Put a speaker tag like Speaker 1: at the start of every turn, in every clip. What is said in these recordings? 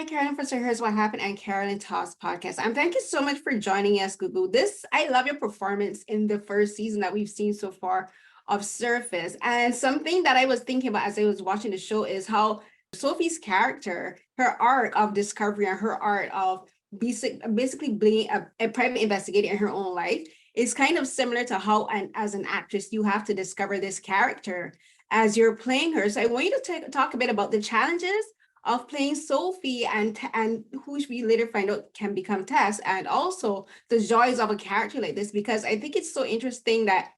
Speaker 1: Hi, Carolyn from So Here's What Happened and Carolyn Talks podcast. Thank you so much for joining us, Gugu. I love your performance in the first season that we've seen so far of Surface. And something that I was thinking about as I was watching the show is how Sophie's character, her arc of discovery and her arc of basically being a private investigator in her own life is kind of similar to how, as an actress, you have to discover this character as you're playing her. So I want you to talk a bit about the challenges of playing Sophie and who we later find out can become Tess, and also the joys of a character like this, because I think it's so interesting that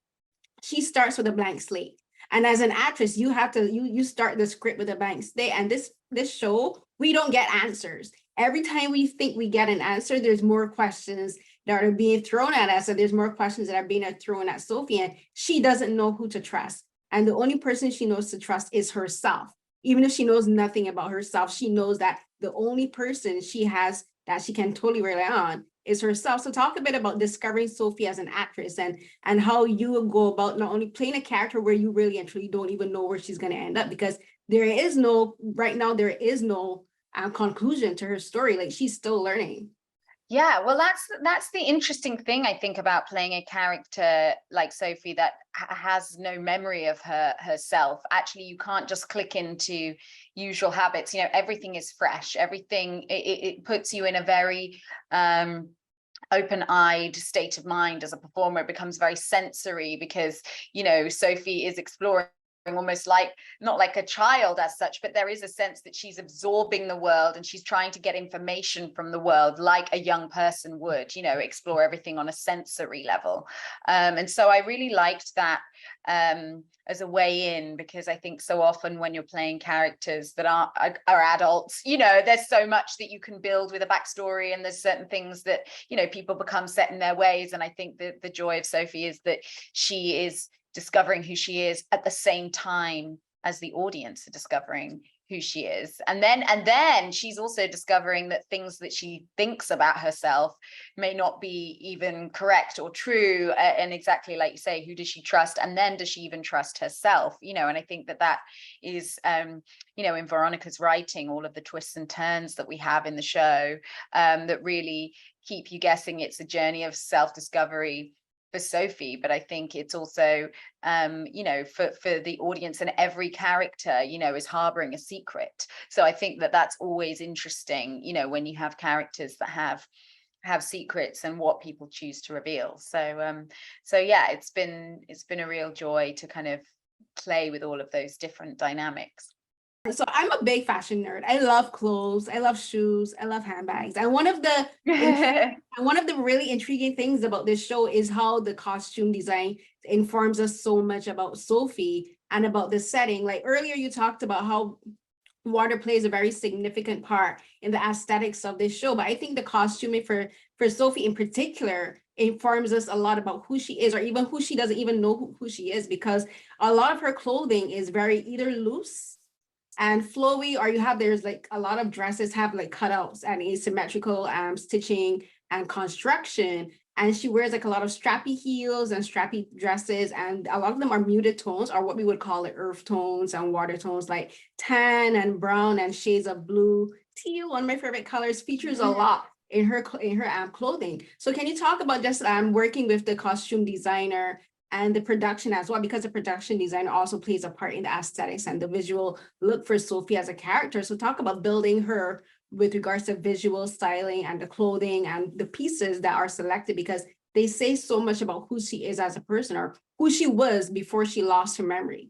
Speaker 1: she starts with a blank slate. And as an actress, you have to you start the script with a blank slate. And this show, we don't get answers. Every time we think we get an answer, there's more questions that are being thrown at us, and there's more questions that are being thrown at Sophie, and she doesn't know who to trust. And the only person she knows to trust is herself. Even if she knows nothing about herself, she knows that the only person she has that she can totally rely on is herself. So talk a bit about discovering Sophie as an actress and how you will go about not only playing a character where you really and truly don't even know where she's going to end up, because right now, there is no conclusion to her story. Like, she's still learning.
Speaker 2: Yeah, well, that's the interesting thing, I think, about playing a character like Sophie that has no memory of herself. Actually, you can't just click into usual habits. Everything is fresh. Everything, it puts you in a very open-eyed state of mind as a performer. It becomes very sensory because, Sophie is exploring almost not like a child as such, but there is a sense that she's absorbing the world and she's trying to get information from the world like a young person would, explore everything on a sensory level. And so I really liked that as a way in, because I think so often when you're playing characters that are adults, there's so much that you can build with a backstory, and there's certain things that, people become set in their ways. And I think that the joy of Sophie is that she is discovering who she is at the same time as the audience are discovering who she is. And then she's also discovering that things that she thinks about herself may not be even correct or true. And exactly like you say, who does she trust? And then does she even trust herself? And I think that is, in Veronica's writing, all of the twists and turns that we have in the show that really keep you guessing. It's a journey of self-discovery for Sophie, but I think it's also for the audience, and every character is harboring a secret. So I think that that's always interesting, when you have characters that have secrets and what people choose to reveal. So yeah, it's been a real joy to kind of play with all of those different dynamics.
Speaker 1: So I'm a big fashion nerd. I love clothes. I love shoes. I love handbags. And one of the really intriguing things about this show is how the costume design informs us so much about Sophie and about the setting. Like earlier, you talked about how water plays a very significant part in the aesthetics of this show. But I think the costuming for Sophie in particular informs us a lot about who she is, or even who she doesn't even know who she is, because a lot of her clothing is very either loose and flowy, or there's like a lot of dresses have like cutouts and asymmetrical stitching and construction, and she wears like a lot of strappy heels and strappy dresses, and a lot of them are muted tones, or what we would call like earth tones and water tones, like tan and brown and shades of blue. Teal, one of my favorite colors, features a lot in her clothing. So can you talk about just working with the costume designer and the production as well, because the production design also plays a part in the aesthetics and the visual look for Sophie as a character. So talk about building her with regards to visual styling and the clothing and the pieces that are selected, because they say so much about who she is as a person, or who she was before she lost her memory.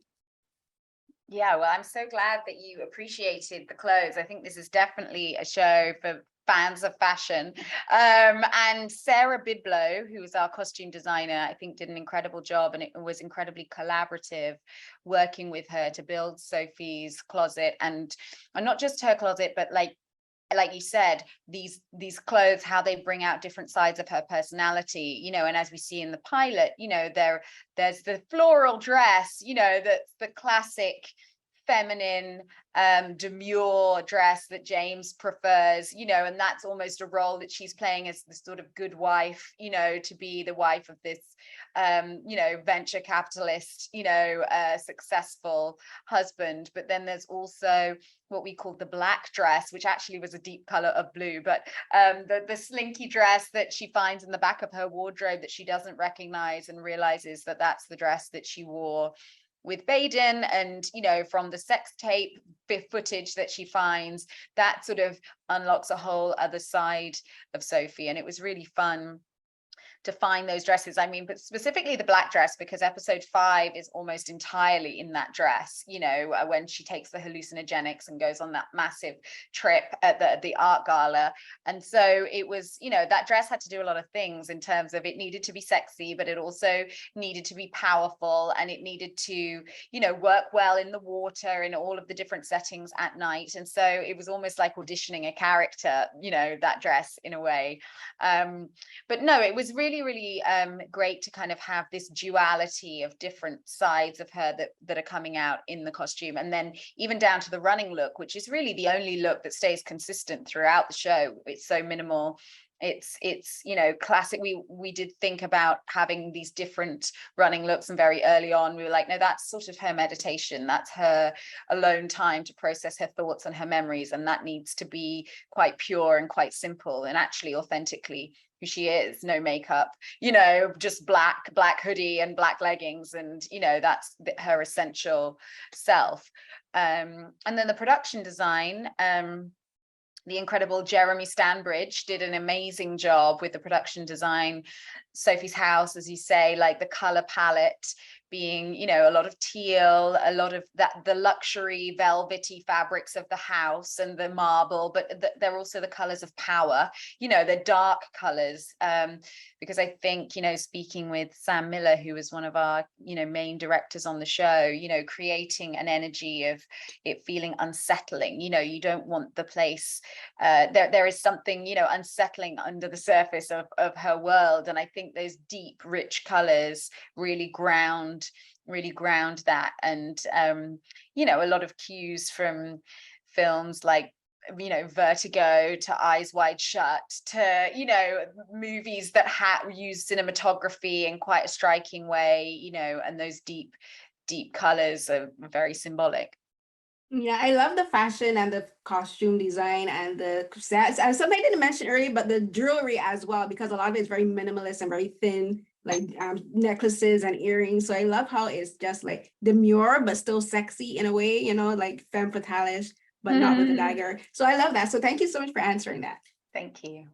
Speaker 2: Yeah, well, I'm so glad that you appreciated the clothes. I think this is definitely a show for fans of fashion. And Sarah Bidlow, who was our costume designer, I think did an incredible job, and it was incredibly collaborative working with her to build Sophie's closet, and not just her closet, but like you said, these clothes, how they bring out different sides of her personality, and as we see in the pilot, there's the floral dress, that's the classic feminine, demure dress that James prefers, you know, and that's almost a role that she's playing as the sort of good wife, you know, to be the wife of this, you know, venture capitalist, you know, successful husband. But then there's also what we call the black dress, which actually was a deep color of blue, but the slinky dress that she finds in the back of her wardrobe that she doesn't recognize, and realizes that that's the dress that she wore with Baden. And, you know, from the sex tape footage that she finds, that sort of unlocks a whole other side of Sophie. And it was really fun to find those dresses. I mean, but specifically the black dress, because episode 5 is almost entirely in that dress, you know, when she takes the hallucinogenics and goes on that massive trip at the art gala. And so it was, you know, that dress had to do a lot of things in terms of, it needed to be sexy, but it also needed to be powerful, and it needed to, you know, work well in the water, in all of the different settings at night. And so it was almost like auditioning a character, you know, that dress in a way. But no, it was really great to kind of have this duality of different sides of her that are coming out in the costume. And then even down to the running look, which is really the only look that stays consistent throughout the show. It's so minimal. It's you know, classic. We did think about having these different running looks, and very early on we were like, no, that's sort of her meditation, that's her alone time to process her thoughts and her memories, and that needs to be quite pure and quite simple, and actually authentically who she is. No makeup, you know, just black hoodie and black leggings, and you know, that's her essential self. And then the production design, the incredible Jeremy Stanbridge did an amazing job with the production design. Sophie's house, as you say, like the color palette being, you know, a lot of teal, a lot of that, the luxury velvety fabrics of the house and the marble, but they're also the colors of power, you know, the dark colors. Because I think, you know, speaking with Sam Miller, who was one of our, you know, main directors on the show, you know, creating an energy of it feeling unsettling. You know, you don't want the place, there is something, you know, unsettling under the surface of her world. And I think those deep, rich colors really ground that. And you know, a lot of cues from films like, you know, Vertigo to Eyes Wide Shut to, you know, movies that use cinematography in quite a striking way, you know, and those deep colors are very symbolic.
Speaker 1: Yeah, I love the fashion and the costume design and the sets. And something I didn't mention earlier, but the jewelry as well, because a lot of it is very minimalist and very thin, like necklaces and earrings. So I love how it's just like demure, but still sexy in a way, you know, like femme fatale-ish, but not with a dagger. So I love that. So thank you so much for answering that.
Speaker 2: Thank you.